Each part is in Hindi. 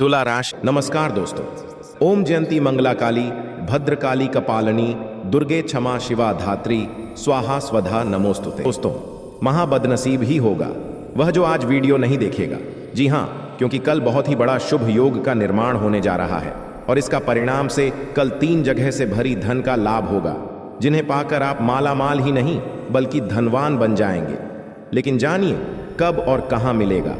तुला राशि। नमस्कार दोस्तों, ओम जयंती मंगला काली, भद्रकाली कपालनी, दुर्गे क्षमा शिवा धात्री, स्वाहा स्वधा नमोस्तुते। दोस्तों, महाबदनसीब ही होगा वह जो आज वीडियो नहीं देखेगा। जी हाँ, क्योंकि कल बहुत ही बड़ा शुभ योग का निर्माण होने जा रहा है और इसका परिणाम से कल 3 जगह से भरी धन का लाभ होगा, जिन्हें पाकर आप माला माल ही नहीं बल्कि धनवान बन जाएंगे। लेकिन जानिए कब और कहां मिलेगा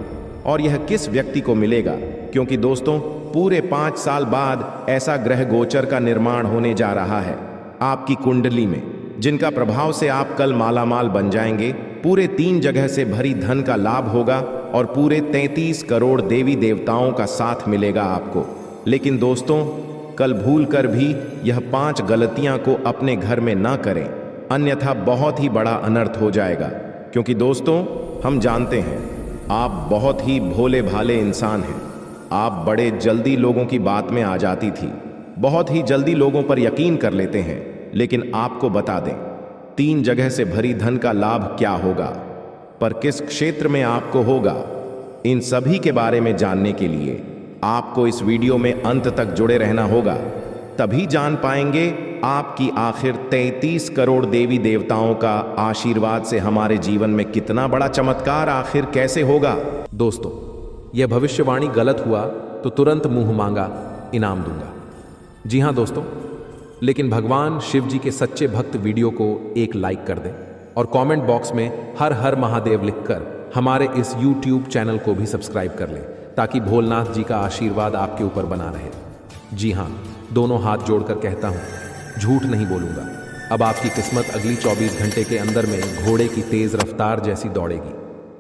और यह किस व्यक्ति को मिलेगा, क्योंकि दोस्तों पूरे 5 साल बाद ऐसा ग्रह गोचर का निर्माण होने जा रहा है आपकी कुंडली में, जिनका प्रभाव से आप कल मालामाल बन जाएंगे। पूरे 3 जगह से भरी धन का लाभ होगा और पूरे 33 करोड़ देवी देवताओं का साथ मिलेगा आपको। लेकिन दोस्तों, कल भूल कर भी यह 5 गलतियां को अपने घर में ना करें, अन्यथा बहुत ही बड़ा अनर्थ हो जाएगा। क्योंकि दोस्तों, हम जानते हैं आप बहुत ही भोले भाले इंसान हैं। आप बड़े जल्दी लोगों की बात में आ जाती थी, बहुत ही जल्दी लोगों पर यकीन कर लेते हैं। लेकिन आपको बता दें, 3 जगह से भरी धन का लाभ क्या होगा, पर किस क्षेत्र में आपको होगा, इन सभी के बारे में जानने के लिए आपको इस वीडियो में अंत तक जुड़े रहना होगा। तभी जान पाएंगे आपकी आखिर 33 करोड़ देवी देवताओं का आशीर्वाद से हमारे जीवन में कितना बड़ा चमत्कार आखिर कैसे होगा। दोस्तों, यह भविष्यवाणी गलत हुआ तो तुरंत मुंह मांगा इनाम दूंगा। जी हां दोस्तों, लेकिन भगवान शिव जी के सच्चे भक्त वीडियो को एक लाइक कर दें और कमेंट बॉक्स में हर हर महादेव लिखकर हमारे इस YouTube चैनल को भी सब्सक्राइब कर लें, ताकि भोलेनाथ जी का आशीर्वाद आपके ऊपर बना रहे। जी हां, दोनों हाथ जोड़कर कहता हूं, झूठ नहीं बोलूंगा। अब आपकी किस्मत अगली 24 घंटे के अंदर में घोड़े की तेज रफ्तार जैसी दौड़ेगी।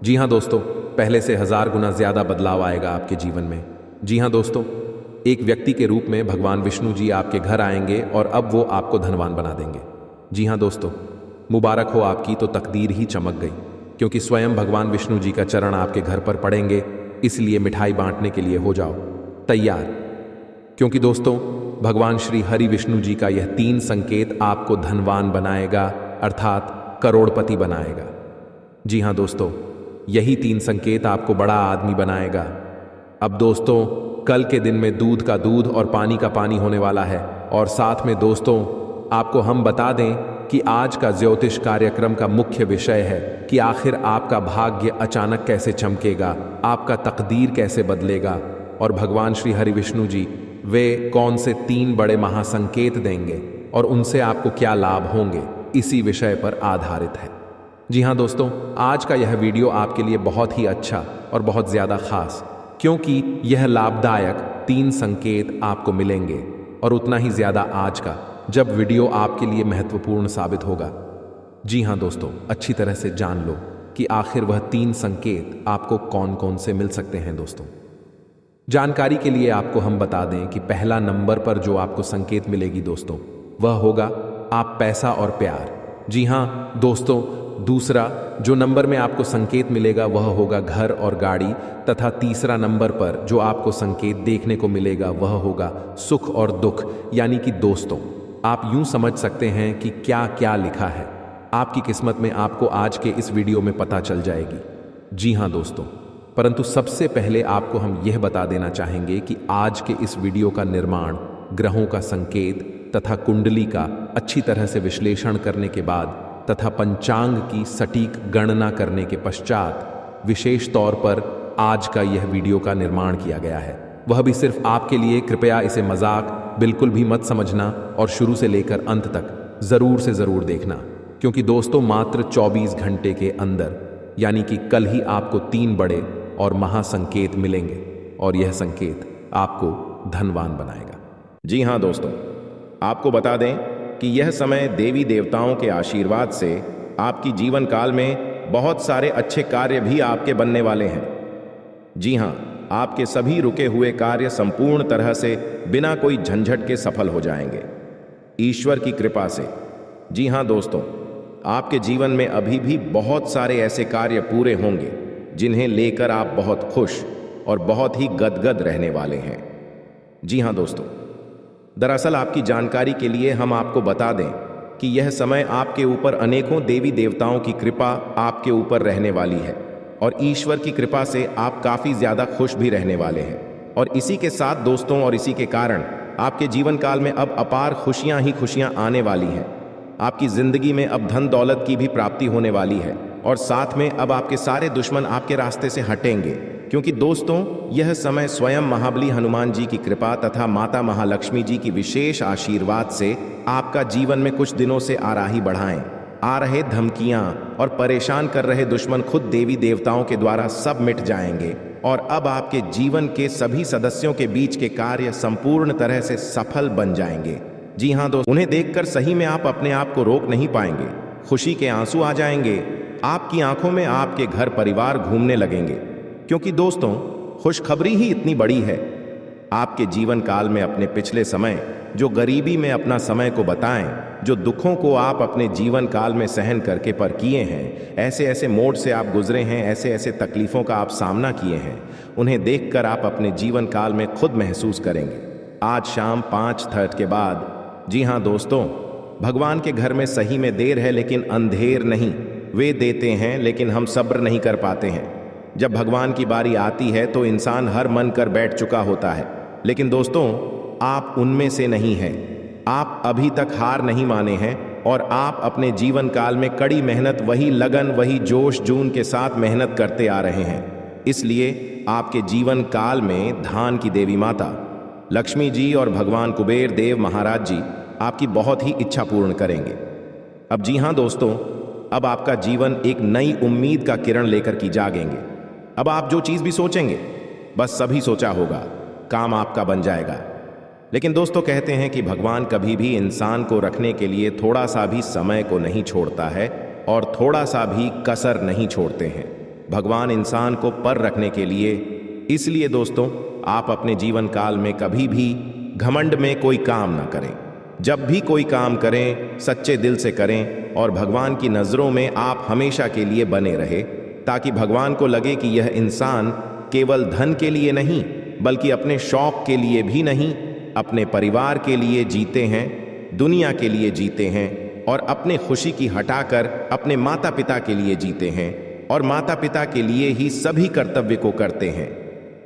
जी हां दोस्तों, पहले से 1000 गुना ज्यादा बदलाव आएगा आपके जीवन में। जी हां दोस्तों, एक व्यक्ति के रूप में भगवान विष्णु जी आपके घर आएंगे और अब वो आपको धनवान बना देंगे। जी हां दोस्तों, मुबारक हो, आपकी तो तकदीर ही चमक गई, क्योंकि स्वयं भगवान विष्णु जी का चरण आपके घर पर पड़ेंगे। इसलिए मिठाई बांटने के लिए हो जाओ तैयार, क्योंकि दोस्तों भगवान श्री हरि विष्णु जी का यह 3 संकेत आपको धनवान बनाएगा, अर्थात करोड़पति बनाएगा। जी हां दोस्तों, यही 3 संकेत आपको बड़ा आदमी बनाएगा। अब दोस्तों, कल के दिन में दूध का दूध और पानी का पानी होने वाला है। और साथ में दोस्तों, आपको हम बता दें कि आज का ज्योतिष कार्यक्रम का मुख्य विषय है कि आखिर आपका भाग्य अचानक कैसे चमकेगा, आपका तकदीर कैसे बदलेगा और भगवान श्री हरि विष्णु जी वे कौन से 3 बड़े महासंकेत देंगे और उनसे आपको क्या लाभ होंगे, इसी विषय पर आधारित है। जी हाँ दोस्तों, आज का यह वीडियो आपके लिए बहुत ही अच्छा और बहुत ज्यादा खास, क्योंकि यह लाभदायक 3 संकेत आपको मिलेंगे और उतना ही ज्यादा आज का, जब वीडियो आपके लिए महत्वपूर्ण साबित होगा। जी हाँ दोस्तों, अच्छी तरह से जान लो कि आखिर वह 3 संकेत आपको कौन कौन से मिल सकते हैं। दोस्तों, जानकारी के लिए आपको हम बता दें कि पहला नंबर पर जो आपको संकेत मिलेगी दोस्तों, वह होगा आप पैसा और प्यार। जी हाँ दोस्तों, दूसरा जो नंबर में आपको संकेत मिलेगा वह होगा घर और गाड़ी, तथा तीसरा नंबर पर जो आपको संकेत देखने को मिलेगा वह होगा सुख और दुख, यानी कि दोस्तों आप यूं समझ सकते हैं कि क्या क्या लिखा है आपकी किस्मत में, आपको आज के इस वीडियो में पता चल जाएगी। जी हाँ दोस्तों, परंतु सबसे पहले आपको हम यह बता देना चाहेंगे कि आज के इस वीडियो का निर्माण ग्रहों का संकेत तथा कुंडली का अच्छी तरह से विश्लेषण करने के बाद तथा पंचांग की सटीक गणना करने के पश्चात विशेष तौर पर आज का यह वीडियो का निर्माण किया गया है, वह भी सिर्फ आपके लिए। कृपया इसे मजाक बिल्कुल भी मत समझना और शुरू से लेकर अंत तक जरूर से जरूर देखना, क्योंकि दोस्तों मात्र 24 घंटे के अंदर, यानी कि कल ही आपको 3 बड़े और महासंकेत मिलेंगे और यह संकेत आपको धनवान बनाएगा। जी हाँ दोस्तों, आपको बता दें कि यह समय देवी देवताओं के आशीर्वाद से आपकी जीवन काल में बहुत सारे अच्छे कार्य भी आपके बनने वाले हैं। जी हाँ, आपके सभी रुके हुए कार्य संपूर्ण तरह से बिना कोई झंझट के सफल हो जाएंगे ईश्वर की कृपा से। जी हाँ दोस्तों, आपके जीवन में अभी भी बहुत सारे ऐसे कार्य पूरे होंगे जिन्हें लेकर आप बहुत खुश और बहुत ही गदगद रहने वाले हैं। जी हाँ दोस्तों, दरअसल आपकी जानकारी के लिए हम आपको बता दें कि यह समय आपके ऊपर अनेकों देवी देवताओं की कृपा आपके ऊपर रहने वाली है और ईश्वर की कृपा से आप काफ़ी ज़्यादा खुश भी रहने वाले हैं। और इसी के साथ दोस्तों, और इसी के कारण आपके जीवन काल में अब अपार खुशियां ही खुशियां आने वाली हैं। आपकी जिंदगी में अब धन दौलत की भी प्राप्ति होने वाली है और साथ में अब आपके सारे दुश्मन आपके रास्ते से हटेंगे, क्योंकि दोस्तों यह समय स्वयं महाबली हनुमान जी की कृपा तथा माता महालक्ष्मी जी की विशेष आशीर्वाद से आपका जीवन में कुछ दिनों से आराही बढ़ाएं। आ रहे धमकियां और परेशान कर रहे दुश्मन खुद देवी देवताओं के द्वारा सब मिट जाएंगे और अब आपके जीवन के सभी सदस्यों के बीच के कार्य संपूर्ण तरह से सफल बन जाएंगे। जी हाँ दोस्तों, उन्हें देखकर सही में आप अपने आप को रोक नहीं पाएंगे। खुशी के आंसू आ जाएंगे, आपकी आंखों में आपके घर परिवार घूमने लगेंगे, क्योंकि दोस्तों खुशखबरी ही इतनी बड़ी है। आपके जीवन काल में अपने पिछले समय, जो गरीबी में अपना समय को बताएं, जो दुखों को आप अपने जीवन काल में सहन करके पर किए हैं, ऐसे ऐसे मोड़ से आप गुजरे हैं, ऐसे ऐसे तकलीफों का आप सामना किए हैं, उन्हें देखकर आप अपने जीवन काल में खुद महसूस करेंगे। आज शाम 5:30 के बाद, जी हाँ दोस्तों, भगवान के घर में सही में देर है लेकिन अंधेर नहीं। वे देते हैं लेकिन हम सब्र नहीं कर पाते हैं। जब भगवान की बारी आती है तो इंसान हर मन कर बैठ चुका होता है, लेकिन दोस्तों आप उनमें से नहीं हैं। आप अभी तक हार नहीं माने हैं और आप अपने जीवन काल में कड़ी मेहनत, वही लगन, वही जोश जून के साथ मेहनत करते आ रहे हैं। इसलिए आपके जीवन काल में धान की देवी माता लक्ष्मी जी और भगवान कुबेर देव महाराज जी आपकी बहुत ही इच्छा पूर्ण करेंगे। अब जी हाँ दोस्तों, अब आपका जीवन एक नई उम्मीद का किरण लेकर की जागेंगे। अब आप जो चीज भी सोचेंगे, बस सभी सोचा होगा, काम आपका बन जाएगा। लेकिन दोस्तों कहते हैं कि भगवान कभी भी इंसान को रखने के लिए थोड़ा सा भी समय को नहीं छोड़ता है और थोड़ा सा भी कसर नहीं छोड़ते हैं। भगवान इंसान को पर रखने के लिए, इसलिए दोस्तों आप अपने जीवन काल में कभी भी घमंड में कोई काम ना करें। जब भी कोई काम करें सच्चे दिल से करें और भगवान की नज़रों में आप हमेशा के लिए बने रहे, ताकि भगवान को लगे कि यह इंसान केवल धन के लिए नहीं बल्कि अपने शौक के लिए भी नहीं, अपने परिवार के लिए जीते हैं, दुनिया के लिए जीते हैं और अपने खुशी की हटाकर अपने माता पिता के लिए जीते हैं और माता पिता के लिए ही सभी कर्तव्य को करते हैं।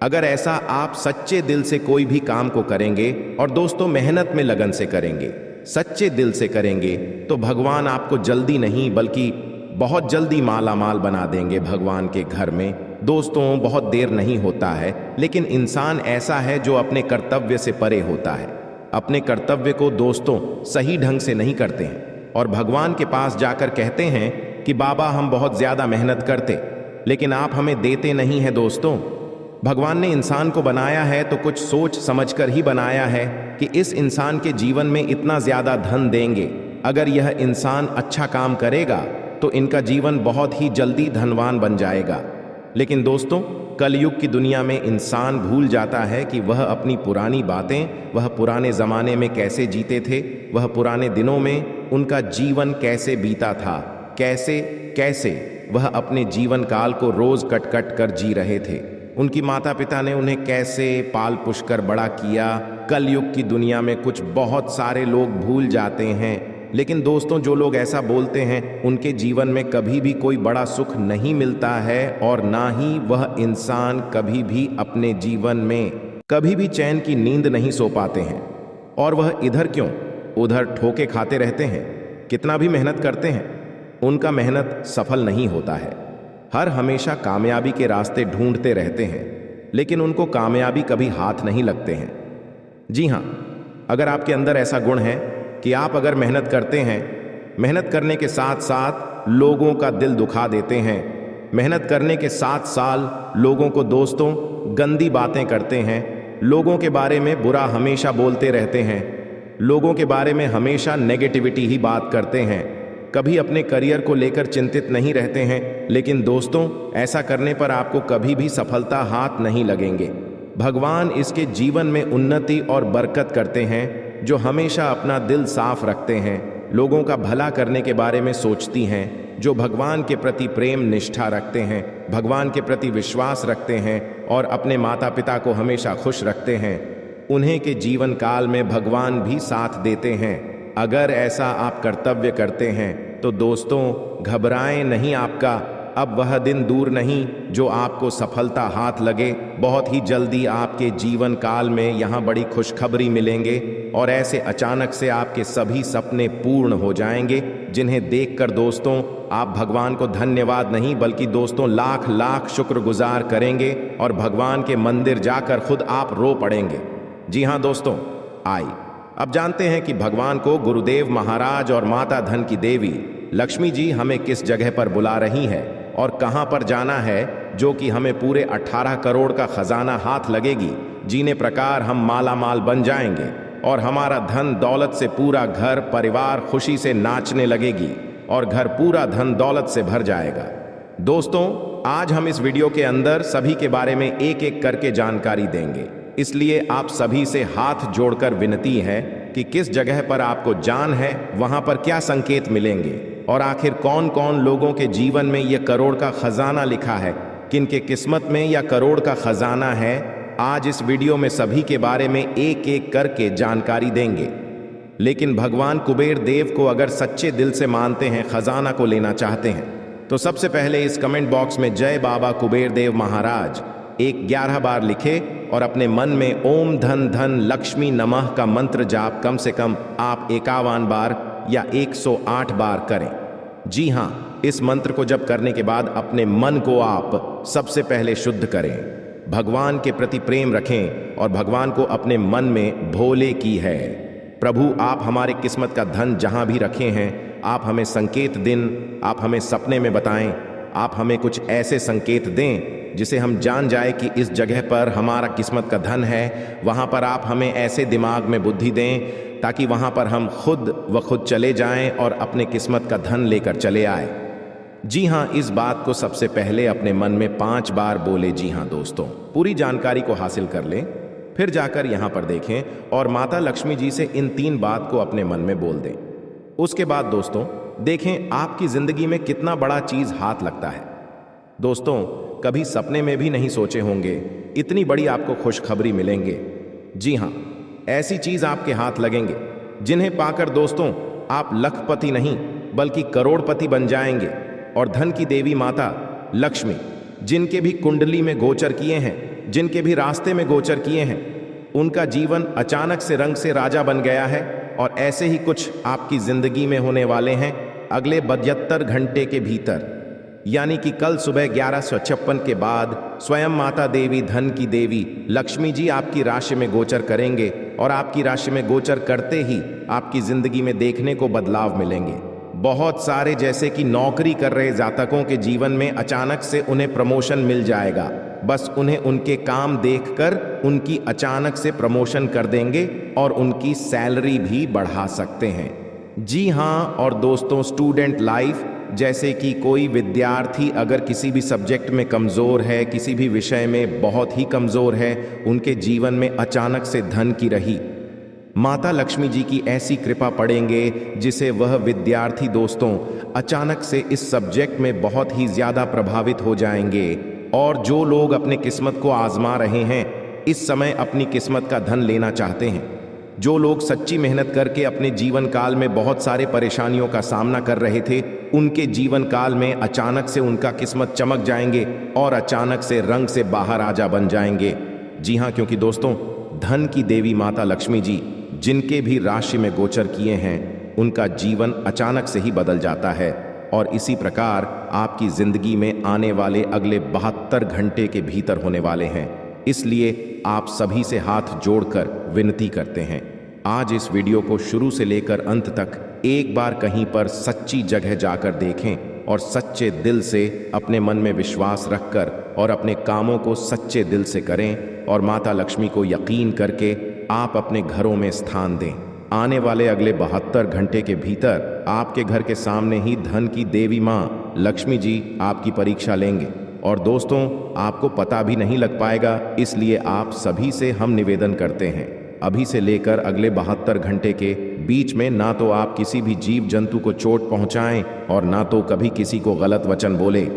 अगर ऐसा आप सच्चे दिल से कोई भी काम को करेंगे और दोस्तों मेहनत में लगन से करेंगे, सच्चे दिल से करेंगे, तो भगवान आपको जल्दी नहीं बल्कि बहुत जल्दी माला माल बना देंगे भगवान के घर में। दोस्तों बहुत देर नहीं होता है, लेकिन इंसान ऐसा है जो अपने कर्तव्य से परे होता है। अपने कर्तव्य को दोस्तों सही ढंग से नहीं करते हैं और भगवान के पास जाकर कहते हैं कि बाबा हम बहुत ज्यादा मेहनत करते, लेकिन आप हमें देते नहीं हैं। दोस्तों भगवान ने इंसान को बनाया है तो कुछ सोच समझकर ही बनाया है कि इस इंसान के जीवन में इतना ज्यादा धन देंगे। अगर यह इंसान अच्छा काम करेगा तो इनका जीवन बहुत ही जल्दी धनवान बन जाएगा। लेकिन दोस्तों कलयुग की दुनिया में इंसान भूल जाता है कि वह अपनी पुरानी बातें, वह पुराने ज़माने में कैसे जीते थे, वह पुराने दिनों में उनका जीवन कैसे बीता था, कैसे कैसे वह अपने जीवन काल को रोज़ कट कट कर जी रहे थे। उनकी माता पिता ने उन्हें कैसे पाल पुष कर बड़ा किया। कलयुग की दुनिया में कुछ बहुत सारे लोग भूल जाते हैं, लेकिन दोस्तों जो लोग ऐसा बोलते हैं उनके जीवन में कभी भी कोई बड़ा सुख नहीं मिलता है और ना ही वह इंसान कभी भी अपने जीवन में कभी भी चैन की नींद नहीं सो पाते हैं। और वह इधर क्यों उधर ठोके खाते रहते हैं, कितना भी मेहनत करते हैं उनका मेहनत सफल नहीं होता है। हर हमेशा कामयाबी के रास्ते ढूंढते रहते हैं, लेकिन उनको कामयाबी कभी हाथ नहीं लगते हैं। जी हाँ, अगर आपके अंदर ऐसा गुण है कि आप अगर मेहनत करते हैं, मेहनत करने के साथ साथ लोगों का दिल दुखा देते हैं, मेहनत करने के साथ साथ लोगों को दोस्तों गंदी बातें करते हैं, लोगों के बारे में बुरा हमेशा बोलते रहते हैं, लोगों के बारे में हमेशा नेगेटिविटी ही बात करते हैं, कभी अपने करियर को लेकर चिंतित नहीं रहते हैं, लेकिन दोस्तों ऐसा करने पर आपको कभी भी सफलता हाथ नहीं लगेंगे। भगवान इसके जीवन में उन्नति और बरकत करते हैं जो हमेशा अपना दिल साफ रखते हैं, लोगों का भला करने के बारे में सोचती हैं, जो भगवान के प्रति प्रेम निष्ठा रखते हैं, भगवान के प्रति विश्वास रखते हैं और अपने माता पिता को हमेशा खुश रखते हैं। उन्हें के जीवन काल में भगवान भी साथ देते हैं। अगर ऐसा आप कर्तव्य करते हैं तो दोस्तों घबराएं नहीं, आपका अब वह दिन दूर नहीं जो आपको सफलता हाथ लगे। बहुत ही जल्दी आपके जीवन काल में यहाँ बड़ी खुशखबरी मिलेंगे और ऐसे अचानक से आपके सभी सपने पूर्ण हो जाएंगे, जिन्हें देखकर दोस्तों आप भगवान को धन्यवाद नहीं बल्कि दोस्तों लाख लाख शुक्रगुजार करेंगे और भगवान के मंदिर जाकर खुद आप रो पड़ेंगे। जी हाँ दोस्तों, अब जानते हैं कि भगवान को गुरुदेव महाराज और माता धन की देवी लक्ष्मी जी हमें किस जगह पर बुला रही है और कहां पर जाना है, जो कि हमें पूरे 18 करोड़ का खजाना हाथ लगेगी, जीने प्रकार हम माला माल बन जाएंगे और हमारा धन दौलत से पूरा घर परिवार खुशी से नाचने लगेगी और घर पूरा धन दौलत से भर जाएगा। दोस्तों आज हम इस वीडियो के अंदर सभी के बारे में एक एक करके जानकारी देंगे, इसलिए आप सभी से हाथ जोड़कर विनती है कि किस जगह पर आपको जान है, वहां पर क्या संकेत मिलेंगे और आखिर कौन कौन लोगों के जीवन में यह करोड़ का खजाना लिखा है, किनके किस्मत में यह करोड़ का खजाना है। आज इस वीडियो में सभी के बारे में एक एक करके जानकारी देंगे। लेकिन भगवान कुबेर देव को अगर सच्चे दिल से मानते हैं, खजाना को लेना चाहते हैं, तो सबसे पहले इस कमेंट बॉक्स में जय बाबा कुबेर देव महाराज 11 बार लिखे और अपने मन में ओम धन धन लक्ष्मी नमः का मंत्र जाप कम से कम आप 51 बार या 108 बार करें। जी हाँ, इस मंत्र को जप करने के बाद अपने मन को आप सबसे पहले शुद्ध करें, भगवान के प्रति प्रेम रखें और भगवान को अपने मन में भोले की है। प्रभु आप हमारे किस्मत का धन जहां भी रखे हैं, आप हमें संकेत दिन, आप हमें सपने में बताएं, आप हमें कुछ ऐसे संकेत दें जिसे हम जान जाए कि इस जगह पर हमारा किस्मत का धन है। वहां पर आप हमें ऐसे दिमाग में बुद्धि दें ताकि वहां पर हम खुद चले जाएं और अपने किस्मत का धन लेकर चले आए। जी हाँ, इस बात को सबसे पहले अपने मन में 5 बार बोले। जी हाँ दोस्तों, पूरी जानकारी को हासिल कर लें, फिर जाकर यहाँ पर देखें और माता लक्ष्मी जी से इन 3 बात को अपने मन में बोल दें। उसके बाद दोस्तों देखें आपकी जिंदगी में कितना बड़ा चीज हाथ लगता है। दोस्तों कभी सपने में भी नहीं सोचे होंगे इतनी बड़ी आपको खुशखबरी मिलेंगे। जी हाँ, ऐसी चीज आपके हाथ लगेंगे जिन्हें पाकर दोस्तों आप लखपति नहीं बल्कि करोड़पति बन जाएंगे और धन की देवी माता लक्ष्मी जिनके भी कुंडली में गोचर किए हैं, जिनके भी रास्ते में गोचर किए हैं, उनका जीवन अचानक से रंग से राजा बन गया है और ऐसे ही कुछ आपकी जिंदगी में होने वाले हैं अगले 72 घंटे के भीतर, यानी कि कल सुबह 1156 के बाद स्वयं माता देवी धन की देवी लक्ष्मी जी आपकी राशि में गोचर करेंगे और आपकी राशि में गोचर करते ही आपकी जिंदगी में देखने को बदलाव मिलेंगे। बहुत सारे जैसे कि नौकरी कर रहे जातकों के जीवन में अचानक से उन्हें प्रमोशन मिल जाएगा। बस उन्हें उनके काम देखकर उनकी अचानक से प्रमोशन कर देंगे और उनकी सैलरी भी बढ़ा सकते हैं। जी हाँ, और दोस्तों स्टूडेंट लाइफ, जैसे कि कोई विद्यार्थी अगर किसी भी सब्जेक्ट में कमज़ोर है, किसी भी विषय में बहुत ही कमज़ोर है, उनके जीवन में अचानक से धन की रही माता लक्ष्मी जी की ऐसी कृपा पड़ेंगे जिसे वह विद्यार्थी दोस्तों अचानक से इस सब्जेक्ट में बहुत ही ज़्यादा प्रभावित हो जाएंगे। और जो लोग अपने किस्मत को आजमा रहे हैं, इस समय अपनी किस्मत का धन लेना चाहते हैं, जो लोग सच्ची मेहनत करके अपने जीवन काल में बहुत सारे परेशानियों का सामना कर रहे थे, उनके जीवन काल में अचानक से उनका किस्मत चमक जाएंगे और अचानक से रंग से बाहर राजा बन जाएंगे। जी हाँ, क्योंकि दोस्तों धन की देवी माता लक्ष्मी जी जिनके भी राशि में गोचर किए हैं, उनका जीवन अचानक से ही बदल जाता है और इसी प्रकार आपकी जिंदगी में आने वाले अगले 72 घंटे के भीतर होने वाले हैं। इसलिए आप सभी से हाथ जोड़कर विनती करते हैं, आज इस वीडियो को शुरू से लेकर अंत तक एक बार कहीं पर सच्ची जगह जाकर देखें और सच्चे दिल से अपने मन में विश्वास रखकर और अपने कामों को सच्चे दिल से करें और माता लक्ष्मी को यकीन करके आप अपने घरों में स्थान दें। आने वाले अगले 72 घंटे के भीतर आपके घर के सामने ही धन की देवी माँ लक्ष्मी जी आपकी परीक्षा लेंगे और दोस्तों आपको पता भी नहीं लग पाएगा। इसलिए आप सभी से हम निवेदन करते हैं, अभी से लेकर अगले 72 घंटे के बीच में ना तो आप किसी भी जीव जंतु को चोट पहुंचाएं और ना तो कभी किसी को गलत वचन बोले।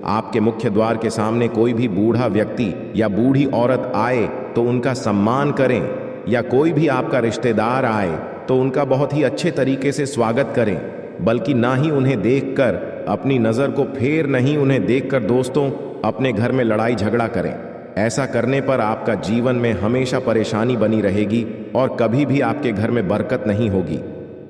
आपके मुख्य द्वार के सामने कोई भी बूढ़ा व्यक्ति या बूढ़ी औरत आए तो उनका सम्मान करें, या कोई भी आपका रिश्तेदार आए तो उनका बहुत ही अच्छे तरीके से स्वागत करें, बल्कि ना ही उन्हें देखकर अपनी नजर को फेर नहीं उन्हें देखकर दोस्तों अपने घर में लड़ाई झगड़ा करें। ऐसा करने पर आपका जीवन में हमेशा परेशानी बनी रहेगी और कभी भी आपके घर में बरकत नहीं होगी,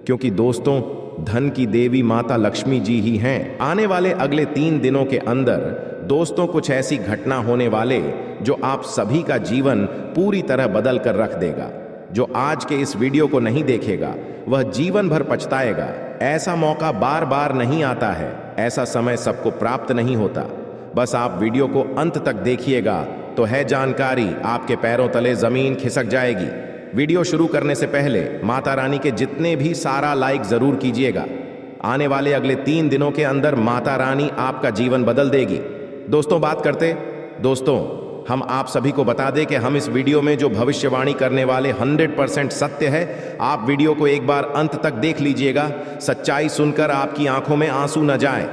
क्योंकि दोस्तों धन की देवी माता लक्ष्मी जी ही हैं। आने वाले अगले 3 दिनों के अंदर दोस्तों कुछ ऐसी घटना होने वाले जो आप सभी का जीवन पूरी तरह बदल कर रख देगा। जो आज के इस वीडियो को नहीं देखेगा वह जीवन भर पछताएगा। ऐसा मौका बार बार नहीं आता है, ऐसा समय सबको प्राप्त नहीं होता। बस आप वीडियो को अंत तक देखिएगा तो है जानकारी आपके पैरों तले जमीन खिसक जाएगी। वीडियो शुरू करने से पहले माता रानी के जितने भी सारा लाइक जरूर कीजिएगा। आने वाले अगले 3 दिनों के अंदर माता रानी आपका जीवन बदल देगी। दोस्तों हम आप सभी को बता दें कि हम इस वीडियो में जो भविष्यवाणी करने वाले 100% सत्य है। आप वीडियो को एक बार अंत तक देख लीजिएगा, सच्चाई सुनकर आपकी आंखों में आंसू न जाए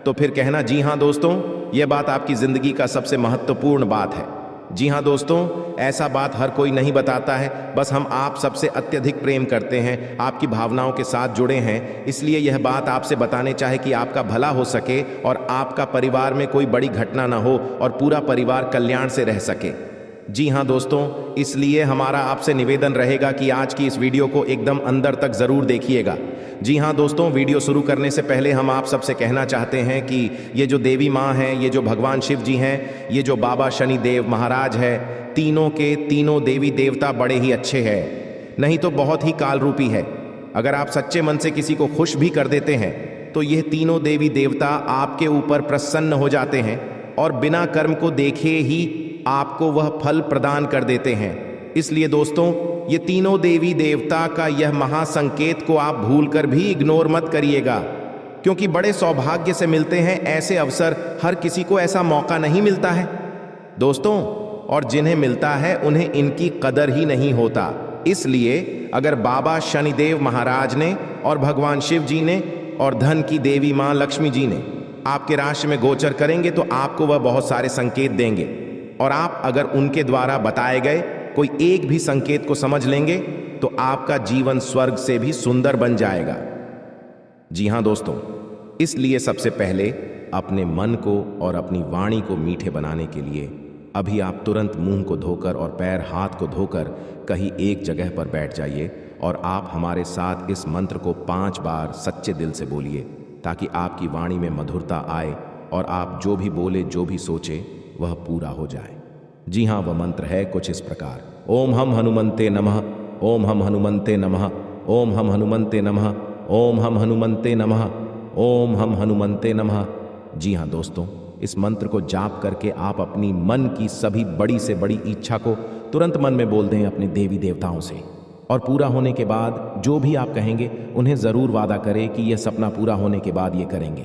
तो फिर कहना जी हाँ दोस्तों, यह बात आपकी जिंदगी का सबसे महत्वपूर्ण बात है। जी हाँ दोस्तों, ऐसा बात हर कोई नहीं बताता है, बस हम आप सबसे अत्यधिक प्रेम करते हैं, आपकी भावनाओं के साथ जुड़े हैं, इसलिए यह बात आपसे बताने चाहे कि आपका भला हो सके और आपका परिवार में कोई बड़ी घटना ना हो और पूरा परिवार कल्याण से रह सके। जी हाँ दोस्तों, इसलिए हमारा आपसे निवेदन रहेगा कि आज की इस वीडियो को एकदम अंदर तक जरूर देखिएगा। जी हाँ दोस्तों, वीडियो शुरू करने से पहले हम आप सबसे कहना चाहते हैं कि ये जो देवी माँ हैं, ये जो भगवान शिव जी हैं, ये जो बाबा शनिदेव महाराज है, तीनों के तीनों देवी देवता बड़े ही अच्छे हैं, नहीं तो बहुत ही काल रूपी है। अगर आप सच्चे मन से किसी को खुश भी कर देते हैं तो यह तीनों देवी देवता आपके ऊपर प्रसन्न हो जाते हैं और बिना कर्म को देखे ही आपको वह फल प्रदान कर देते हैं। इसलिए दोस्तों, ये तीनों देवी देवता का यह महासंकेत को आप भूलकर भी इग्नोर मत करिएगा, क्योंकि बड़े सौभाग्य से मिलते हैं ऐसे अवसर। हर किसी को ऐसा मौका नहीं मिलता है दोस्तों, और जिन्हें मिलता है उन्हें इनकी कदर ही नहीं होता। इसलिए अगर बाबा शनिदेव महाराज ने और भगवान शिव जी ने और धन की देवी मां लक्ष्मी जी ने आपके राशि में गोचर करेंगे तो आपको वह बहुत सारे संकेत देंगे, और आप अगर उनके द्वारा बताए गए कोई एक भी संकेत को समझ लेंगे तो आपका जीवन स्वर्ग से भी सुंदर बन जाएगा। जी हां दोस्तों, इसलिए सबसे पहले अपने मन को और अपनी वाणी को मीठे बनाने के लिए अभी आप तुरंत मुंह को धोकर और पैर हाथ को धोकर कहीं एक जगह पर बैठ जाइए और आप हमारे साथ इस मंत्र को 5 बार सच्चे दिल से बोलिए, ताकि आपकी वाणी में मधुरता आए और आप जो भी बोले, जो भी सोचे, वह पूरा हो जाए। जी हाँ, वह मंत्र है कुछ इस प्रकार: ओम हम हनुमंते नमः, ओम हम हनुमंते नमः, ओम हम हनुमंते नमः, ओम हम हनुमंते नमः, ओम हम हनुमंते नमः। जी हाँ दोस्तों, इस मंत्र को जाप करके आप अपनी मन की सभी बड़ी से बड़ी इच्छा को तुरंत मन में बोल दें अपने देवी देवताओं से, और पूरा होने के बाद जो भी आप कहेंगे उन्हें ज़रूर वादा करें कि यह सपना पूरा होने के बाद ये करेंगे।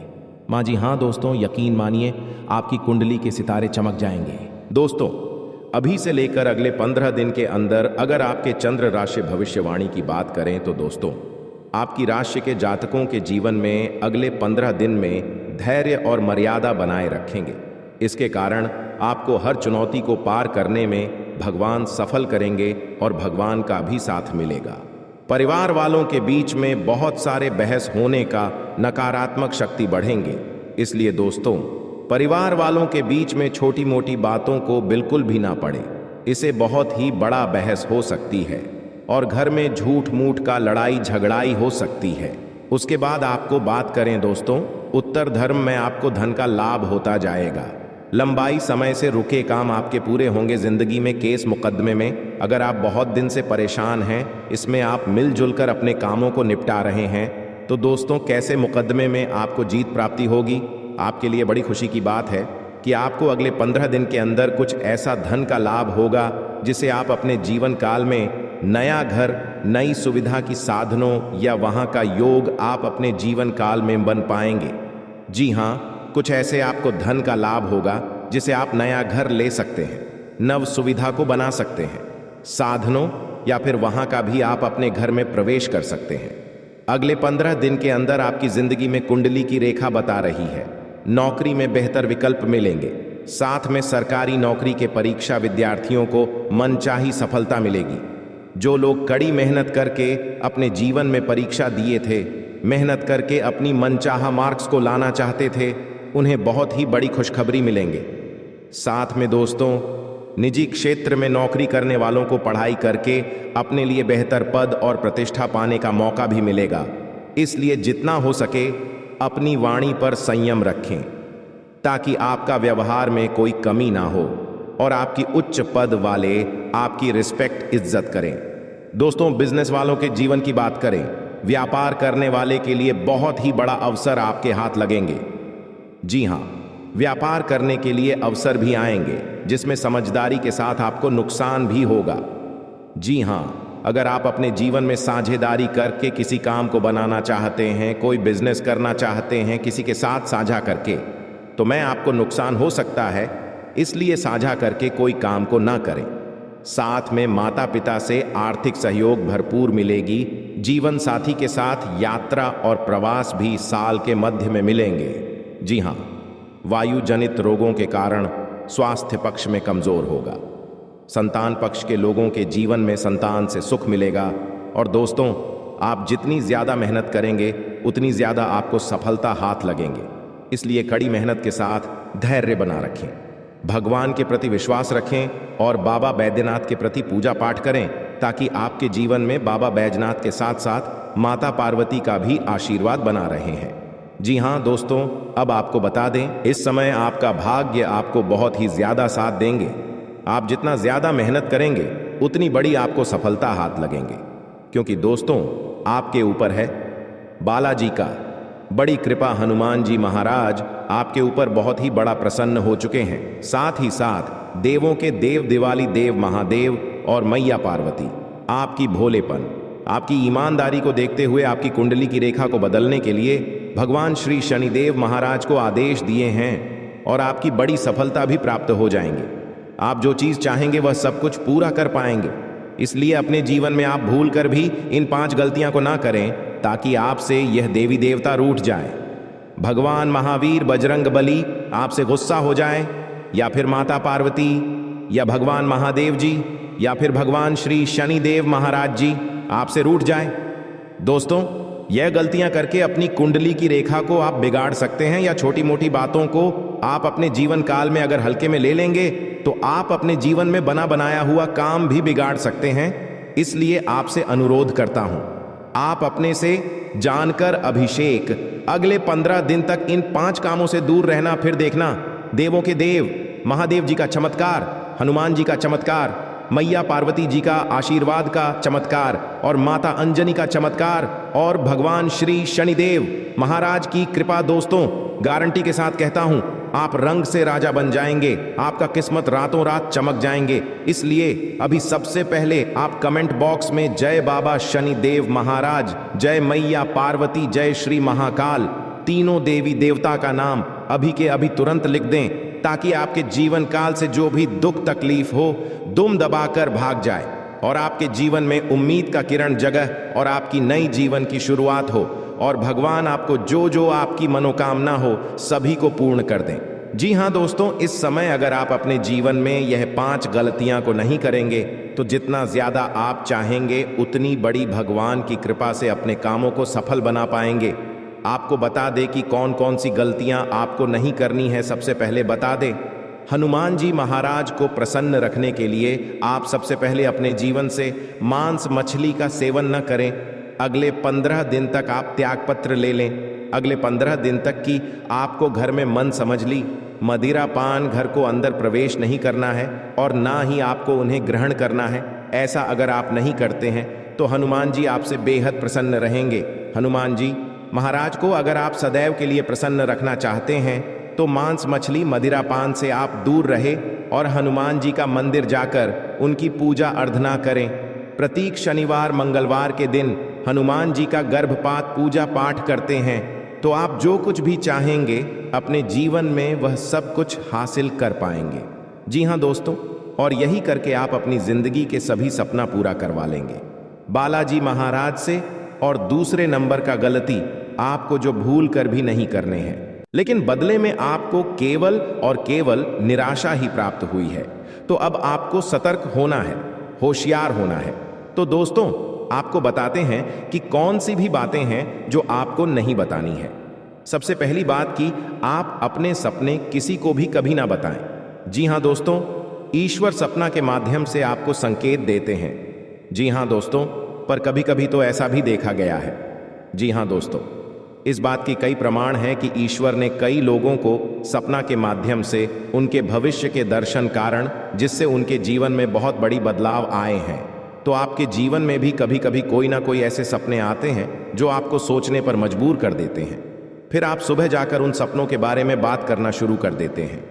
माँ जी हाँ दोस्तों, यकीन मानिए आपकी कुंडली के सितारे चमक जाएंगे। दोस्तों, अभी से लेकर अगले 15 दिन के अंदर अगर आपके चंद्र राशि भविष्यवाणी की बात करें तो दोस्तों, आपकी राशि के जातकों के जीवन में अगले 15 दिन में धैर्य और मर्यादा बनाए रखेंगे। इसके कारण आपको हर चुनौती को पार करने में भगवान सफल करेंगे और भगवान का भी साथ मिलेगा। परिवार वालों के बीच में बहुत सारे बहस होने का नकारात्मक शक्ति बढ़ेंगे, इसलिए दोस्तों परिवार वालों के बीच में छोटी मोटी बातों को बिल्कुल भी ना पड़े, इसे बहुत ही बड़ा बहस हो सकती है और घर में झूठ मूठ का लड़ाई झगड़ाई हो सकती है। उसके बाद आपको बात करें दोस्तों, उत्तर धर्म में आपको धन का लाभ होता जाएगा। लंबाई समय से रुके काम आपके पूरे होंगे। जिंदगी में केस मुकदमे में अगर आप बहुत दिन से परेशान हैं, इसमें आप मिलजुल कर अपने कामों को निपटा रहे हैं, तो दोस्तों कैसे मुकदमे में आपको जीत प्राप्ति होगी। आपके लिए बड़ी खुशी की बात है कि आपको अगले 15 दिन के अंदर कुछ ऐसा धन का लाभ होगा जिसे आप अपने जीवन काल में नया घर, नई सुविधा की साधनों या वहां का योग आप अपने जीवन काल में बन पाएंगे। जी हाँ, कुछ ऐसे आपको धन का लाभ होगा जिसे आप नया घर ले सकते हैं, नव सुविधा को बना सकते हैं, साधनों या फिर वहां का भी आप अपने घर में प्रवेश कर सकते हैं। अगले 15 दिन के अंदर आपकी जिंदगी में कुंडली की रेखा बता रही है नौकरी में बेहतर विकल्प मिलेंगे। साथ में सरकारी नौकरी के परीक्षा विद्यार्थियों को मनचाही सफलता मिलेगी। जो लोग कड़ी मेहनत करके अपने जीवन में परीक्षा दिए थे, मेहनत करके अपनी मनचाहा मार्क्स को लाना चाहते थे, उन्हें बहुत ही बड़ी खुशखबरी मिलेंगे। साथ में दोस्तों, निजी क्षेत्र में नौकरी करने वालों को पढ़ाई करके अपने लिए बेहतर पद और प्रतिष्ठा पाने का मौका भी मिलेगा। इसलिए जितना हो सके अपनी वाणी पर संयम रखें, ताकि आपका व्यवहार में कोई कमी ना हो और आपकी उच्च पद वाले आपकी रिस्पेक्ट इज्जत करें। दोस्तों, बिजनेस वालों के जीवन की बात करें, व्यापार करने वाले के लिए बहुत ही बड़ा अवसर आपके हाथ लगेंगे। जी हाँ, व्यापार करने के लिए अवसर भी आएंगे, जिसमें समझदारी के साथ आपको नुकसान भी होगा। जी हाँ, अगर आप अपने जीवन में साझेदारी करके किसी काम को बनाना चाहते हैं, कोई बिजनेस करना चाहते हैं किसी के साथ साझा करके, तो मैं आपको नुकसान हो सकता है, इसलिए साझा करके कोई काम को ना करें। साथ में माता पिता से आर्थिक सहयोग भरपूर मिलेगी। जीवन साथी के साथ यात्रा और प्रवास भी साल के मध्य में मिलेंगे। जी हाँ, वायु जनित रोगों के कारण स्वास्थ्य पक्ष में कमजोर होगा। संतान पक्ष के लोगों के जीवन में संतान से सुख मिलेगा। और दोस्तों, आप जितनी ज्यादा मेहनत करेंगे उतनी ज्यादा आपको सफलता हाथ लगेंगे। इसलिए कड़ी मेहनत के साथ धैर्य बना रखें, भगवान के प्रति विश्वास रखें और बाबा बैद्यनाथ के प्रति पूजा पाठ करें, ताकि आपके जीवन में बाबा बैजनाथ के साथ साथ माता पार्वती का भी आशीर्वाद बना रहे हैं। जी हाँ दोस्तों, अब आपको बता दें, इस समय आपका भाग्य आपको बहुत ही ज्यादा साथ देंगे। आप जितना ज्यादा मेहनत करेंगे उतनी बड़ी आपको सफलता हाथ लगेंगे, क्योंकि दोस्तों आपके ऊपर है बालाजी का बड़ी कृपा। हनुमान जी महाराज आपके ऊपर बहुत ही बड़ा प्रसन्न हो चुके हैं। साथ ही साथ देवों के देव दिवाली देव महादेव और मैया पार्वती आपकी भोलेपन, आपकी ईमानदारी को देखते हुए आपकी कुंडली की रेखा को बदलने के लिए भगवान श्री शनिदेव महाराज को आदेश दिए हैं और आपकी बड़ी सफलता भी प्राप्त हो जाएंगी। आप जो चीज चाहेंगे वह सब कुछ पूरा कर पाएंगे। इसलिए अपने जीवन में आप भूल कर भी इन 5 गलतियां को ना करें, ताकि आपसे यह देवी देवता रूठ जाए। भगवान महावीर बजरंग बली आपसे गुस्सा हो जाए, या फिर माता पार्वती, या भगवान महादेव जी, या फिर भगवान श्री शनिदेव महाराज जी आपसे रूठ जाए। दोस्तों, यह गलतियां करके अपनी कुंडली की रेखा को आप बिगाड़ सकते हैं, या छोटी मोटी बातों को आप अपने जीवन काल में अगर हल्के में ले लेंगे तो आप अपने जीवन में बना बनाया हुआ काम भी बिगाड़ सकते हैं। इसलिए आपसे अनुरोध करता हूं, आप अपने से जानकर अभिषेक अगले 15 दिन तक इन 5 कामों से दूर रहना। फिर देखना देवों के देव महादेव जी का चमत्कार, हनुमान जी का चमत्कार, मैया पार्वती जी का आशीर्वाद का चमत्कार और माता अंजनी का चमत्कार और भगवान श्री शनिदेव महाराज की कृपा। दोस्तों, गारंटी के साथ कहता हूं, आप रंग से राजा बन जाएंगे, आपका किस्मत रातों रात चमक जाएंगे। इसलिए अभी सबसे पहले आप कमेंट बॉक्स में जय बाबा शनिदेव महाराज, जय मैया पार्वती, जय श्री महाकाल, तीनों देवी देवता का नाम अभी के अभी तुरंत लिख दें, ताकि आपके जीवन काल से जो भी दुख तकलीफ हो दुम दबाकर भाग जाए और आपके जीवन में उम्मीद का किरण जगह और आपकी नई जीवन की शुरुआत हो, और भगवान आपको जो जो आपकी मनोकामना हो सभी को पूर्ण कर दें। जी हाँ दोस्तों, इस समय अगर आप अपने जीवन में यह 5 गलतियां को नहीं करेंगे तो जितना ज्यादा आप चाहेंगे उतनी बड़ी भगवान की कृपा से अपने कामों को सफल बना पाएंगे। आपको बता दे कि कौन कौन सी गलतियां आपको नहीं करनी है। सबसे पहले बता दे, हनुमान जी महाराज को प्रसन्न रखने के लिए आप सबसे पहले अपने जीवन से मांस मछली का सेवन न करें। अगले 15 दिन तक आप त्यागपत्र ले लें। अगले 15 दिन तक की आपको घर में मन समझ ली मदिरा पान घर को अंदर प्रवेश नहीं करना है और ना ही आपको उन्हें ग्रहण करना है। ऐसा अगर आप नहीं करते हैं तो हनुमान जी आपसे बेहद प्रसन्न रहेंगे। हनुमान जी महाराज को अगर आप सदैव के लिए प्रसन्न रखना चाहते हैं तो मांस मछली मदिरा पान से आप दूर रहे और हनुमान जी का मंदिर जाकर उनकी पूजा अर्चना करें। प्रत्येक शनिवार मंगलवार के दिन हनुमान जी का गर्भपात पूजा पाठ करते हैं तो आप जो कुछ भी चाहेंगे अपने जीवन में वह सब कुछ हासिल कर पाएंगे। जी हाँ दोस्तों, और यही करके आप अपनी जिंदगी के सभी सपना पूरा करवा लेंगे बालाजी महाराज से। और दूसरे नंबर का गलती आपको जो भूल कर भी नहीं करने हैं, लेकिन बदले में आपको केवल और केवल निराशा ही प्राप्त हुई है, तो अब आपको सतर्क होना है, होशियार होना है। तो दोस्तों, आपको बताते हैं कि कौन सी भी बातें हैं जो आपको नहीं बतानी है। सबसे पहली बात कि आप अपने सपने किसी को भी कभी ना बताएं। जी हाँ दोस्तों, ईश्वर सपना के माध्यम से आपको संकेत देते हैं। जी हाँ दोस्तों, पर कभी कभी तो ऐसा भी देखा गया है। जी हाँ दोस्तों, इस बात की कई प्रमाण हैं कि ईश्वर ने कई लोगों को सपना के माध्यम से उनके भविष्य के दर्शन कारण जिससे उनके जीवन में बहुत बड़ी बदलाव आए हैं। तो आपके जीवन में भी कभी कभी कोई ना कोई ऐसे सपने आते हैं जो आपको सोचने पर मजबूर कर देते हैं। फिर आप सुबह जाकर उन सपनों के बारे में बात करना शुरू कर देते हैं।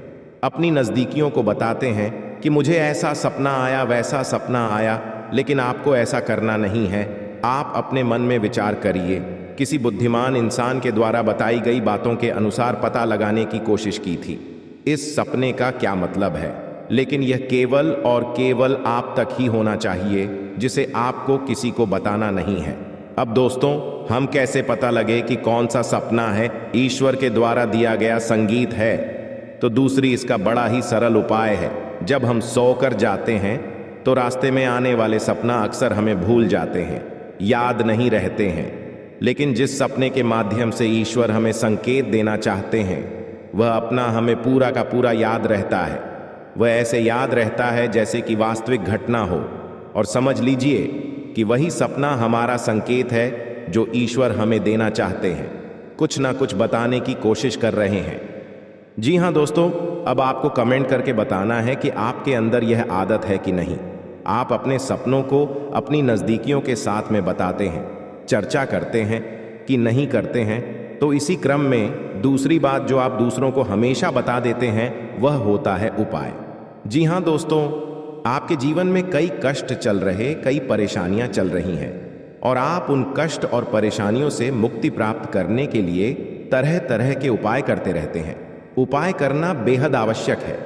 अपनी नज़दीकियों को बताते हैं कि मुझे ऐसा सपना आया, वैसा सपना आया, लेकिन आपको ऐसा करना नहीं है। आप अपने मन में विचार करिए। किसी बुद्धिमान इंसान के द्वारा बताई गई बातों के अनुसार पता लगाने की कोशिश की थी इस सपने का क्या मतलब है, लेकिन यह केवल और केवल आप तक ही होना चाहिए, जिसे आपको किसी को बताना नहीं है। अब दोस्तों, हम कैसे पता लगे कि कौन सा सपना है ईश्वर के द्वारा दिया गया संगीत है? तो दूसरी इसका बड़ा ही सरल उपाय है। जब हम सोकर जाते हैं तो रास्ते में आने वाले सपना अक्सर हमें भूल जाते हैं, याद नहीं रहते हैं। लेकिन जिस सपने के माध्यम से ईश्वर हमें संकेत देना चाहते हैं वह अपना हमें पूरा का पूरा याद रहता है। वह ऐसे याद रहता है जैसे कि वास्तविक घटना हो। और समझ लीजिए कि वही सपना हमारा संकेत है जो ईश्वर हमें देना चाहते हैं, कुछ ना कुछ बताने की कोशिश कर रहे हैं। जी हाँ दोस्तों, अब आपको कमेंट करके बताना है कि आपके अंदर यह आदत है कि नहीं। आप अपने सपनों को अपनी नज़दीकियों के साथ में बताते हैं, चर्चा करते हैं कि नहीं करते हैं। तो इसी क्रम में दूसरी बात जो आप दूसरों को हमेशा बता देते हैं वह होता है उपाय। जी हाँ दोस्तों, आपके जीवन में कई कष्ट चल रहे, कई परेशानियां चल रही हैं और आप उन कष्ट और परेशानियों से मुक्ति प्राप्त करने के लिए तरह तरह के उपाय करते रहते हैं। उपाय करना बेहद आवश्यक है।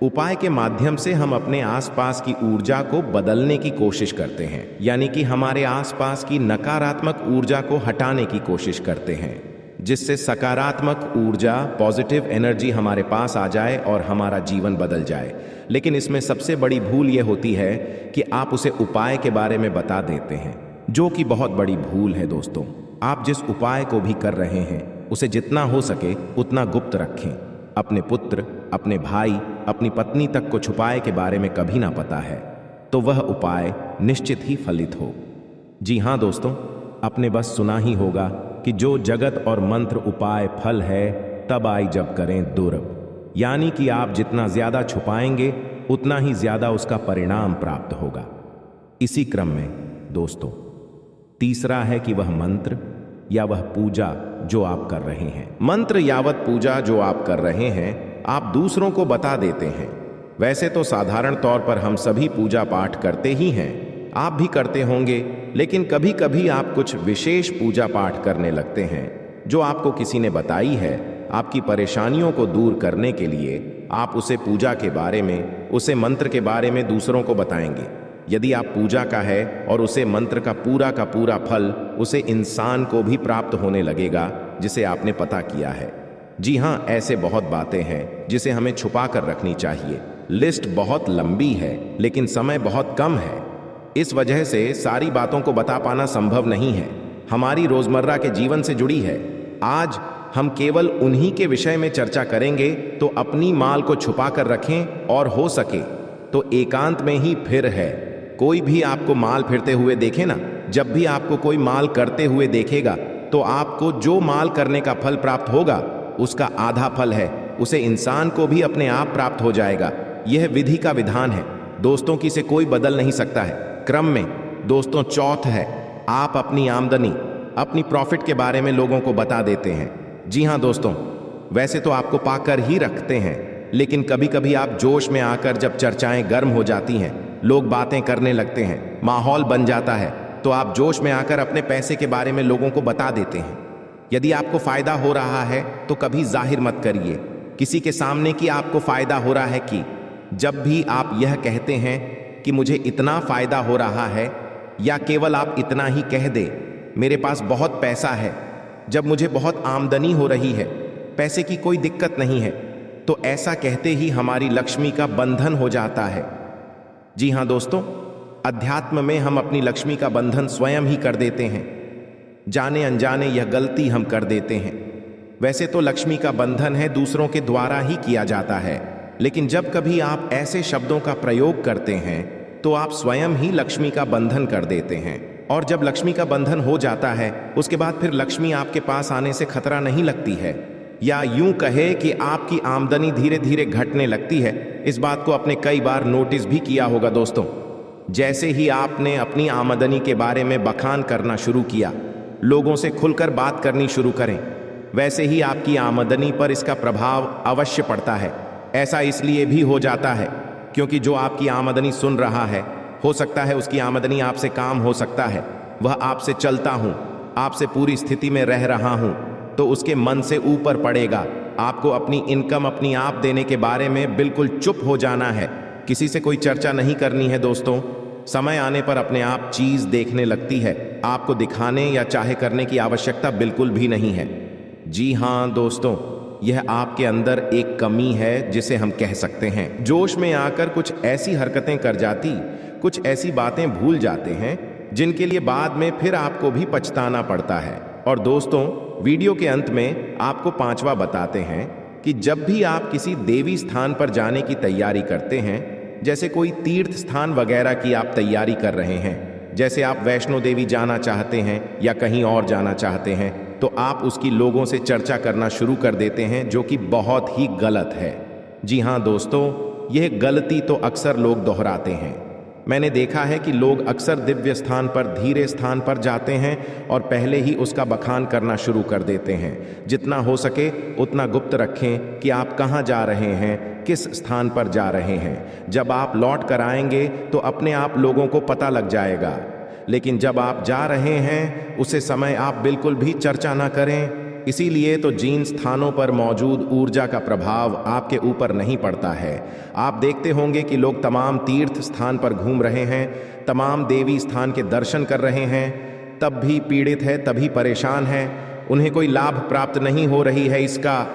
उपाय के माध्यम से हम अपने आसपास की ऊर्जा को बदलने की कोशिश करते हैं, यानी कि हमारे आसपास की नकारात्मक ऊर्जा को हटाने की कोशिश करते हैं, जिससे सकारात्मक ऊर्जा, पॉजिटिव एनर्जी हमारे पास आ जाए और हमारा जीवन बदल जाए। लेकिन इसमें सबसे बड़ी भूल यह होती है कि आप उसे उपाय के बारे में बता देते हैं, जो कि बहुत बड़ी भूल है दोस्तों। आप जिस उपाय को भी कर रहे हैं उसे जितना हो सके उतना गुप्त रखें। अपने पुत्र, अपने भाई, अपनी पत्नी तक को छुपाए के बारे में कभी ना पता है, तो वह उपाय निश्चित ही फलित हो। जी हाँ दोस्तों, आपने बस सुना ही होगा कि जो जगत और मंत्र उपाय फल है तब आई जब करें दुर्लभ, यानी कि आप जितना ज्यादा छुपाएंगे उतना ही ज्यादा उसका परिणाम प्राप्त होगा। इसी क्रम में दोस्तों, तीसरा है कि वह मंत्र या वह पूजा जो आप कर रहे हैं, मंत्र यावत पूजा जो आप कर रहे हैं, आप दूसरों को बता देते हैं। वैसे तो साधारण तौर पर हम सभी पूजा पाठ करते ही हैं, आप भी करते होंगे, लेकिन कभी कभी आप कुछ विशेष पूजा पाठ करने लगते हैं जो आपको किसी ने बताई है। आपकी परेशानियों को दूर करने के लिए आप उसे पूजा के बारे में, उसे मंत्र के बारे में दूसरों को बताएंगे। यदि आप पूजा का है और उसे मंत्र का पूरा फल उसे इंसान को भी प्राप्त होने लगेगा जिसे आपने पता किया है। जी हाँ, ऐसे बहुत बातें हैं जिसे हमें छुपा कर रखनी चाहिए। लिस्ट बहुत लंबी है लेकिन समय बहुत कम है, इस वजह से सारी बातों को बता पाना संभव नहीं है। हमारी रोजमर्रा के जीवन से जुड़ी है। आज हम केवल उन्हीं के विषय में चर्चा करेंगे, तो अपनी माल को छुपा कर रखें और हो सके तो एकांत में ही फिर है। कोई भी आपको माल फिरते हुए देखे ना, जब भी आपको कोई माल करते हुए देखेगा तो आपको जो माल करने का फल प्राप्त होगा उसका आधा फल है, उसे इंसान को भी अपने आप प्राप्त हो जाएगा। यह विधि का विधान है दोस्तों, की से कोई बदल नहीं सकता है। क्रम में दोस्तों, चौथ है, आप अपनी आमदनी, अपनी प्रॉफिट के बारे में लोगों को बता देते हैं। जी हाँ दोस्तों, वैसे तो आपको पाकर ही रखते हैं, लेकिन कभी कभी आप जोश में आकर जब चर्चाएं गर्म हो जाती हैं, लोग बातें करने लगते हैं, माहौल बन जाता है, तो आप जोश में आकर अपने पैसे के बारे में लोगों को बता देते हैं। यदि आपको फायदा हो रहा है तो कभी जाहिर मत करिए किसी के सामने कि आपको फायदा हो रहा है। कि जब भी आप यह कहते हैं कि मुझे इतना फायदा हो रहा है, या केवल आप इतना ही कह दे मेरे पास बहुत पैसा है, जब मुझे बहुत आमदनी हो रही है, पैसे की कोई दिक्कत नहीं है, तो ऐसा कहते ही हमारी लक्ष्मी का बंधन हो जाता है। जी हाँ दोस्तों, अध्यात्म में हम अपनी लक्ष्मी का बंधन स्वयं ही कर देते हैं। जाने अनजाने यह गलती हम कर देते हैं। वैसे तो लक्ष्मी का बंधन है दूसरों के द्वारा ही किया जाता है, लेकिन जब कभी आप ऐसे शब्दों का प्रयोग करते हैं तो आप स्वयं ही लक्ष्मी का बंधन कर देते हैं। और जब लक्ष्मी का बंधन हो जाता है उसके बाद फिर लक्ष्मी आपके पास आने से खतरा नहीं लगती है, या यूं कहे कि आपकी आमदनी धीरे धीरे घटने लगती है। इस बात को आपने कई बार नोटिस भी किया होगा दोस्तों। जैसे ही आपने अपनी आमदनी के बारे में बखान करना शुरू किया, लोगों से खुलकर बात करनी शुरू करें, वैसे ही आपकी आमदनी पर इसका प्रभाव अवश्य पड़ता है। ऐसा इसलिए भी हो जाता है क्योंकि जो आपकी आमदनी सुन रहा है, हो सकता है उसकी आमदनी आपसे काम हो सकता है, वह आपसे चलता हूं, आपसे पूरी स्थिति में रह रहा हूं, तो उसके मन से ऊपर पड़ेगा। आपको अपनी इनकम अपनी आप देने के बारे में बिल्कुल चुप हो जाना है, किसी से कोई चर्चा नहीं करनी है दोस्तों। समय आने पर अपने आप चीज देखने लगती है, आपको दिखाने या चाहे करने की आवश्यकता बिल्कुल भी नहीं है। जी हाँ दोस्तों, यह आपके अंदर एक कमी है जिसे हम कह सकते हैं। जोश में आकर कुछ ऐसी हरकतें कर जाती, कुछ ऐसी बातें भूल जाते हैं जिनके लिए बाद में फिर आपको भी पछताना पड़ता है। और दोस्तों, वीडियो के अंत में आपको पांचवा बताते हैं कि जब भी आप किसी देवी स्थान पर जाने की तैयारी करते हैं, जैसे कोई तीर्थ स्थान वगैरह की आप तैयारी कर रहे हैं, जैसे आप वैष्णो देवी जाना चाहते हैं या कहीं और जाना चाहते हैं, तो आप उसकी लोगों से चर्चा करना शुरू कर देते हैं, जो कि बहुत ही गलत है। जी हाँ दोस्तों, यह गलती तो अक्सर लोग दोहराते हैं। मैंने देखा है कि लोग अक्सर दिव्य स्थान पर धीरे स्थान पर जाते हैं और पहले ही उसका बखान करना शुरू कर देते हैं। जितना हो सके उतना गुप्त रखें कि आप कहाँ जा रहे हैं, किस स्थान पर जा रहे हैं। जब आप लौट कर आएंगे तो अपने आप लोगों को पता लग जाएगा, लेकिन जब आप जा रहे हैं उसे समय आप बिल्कुल भी चर्चा ना करें। इसीलिए तो जिन स्थानों पर मौजूद ऊर्जा का प्रभाव आपके ऊपर नहीं पड़ता है। आप देखते होंगे कि लोग तमाम तीर्थ स्थान पर घूम रहे हैं, तमाम देवी स्थान के दर्शन कर रहे हैं, तब भी पीड़ित है, तभी परेशान है, उन्हें कोई लाभ प्राप्त नहीं हो रही है। इसका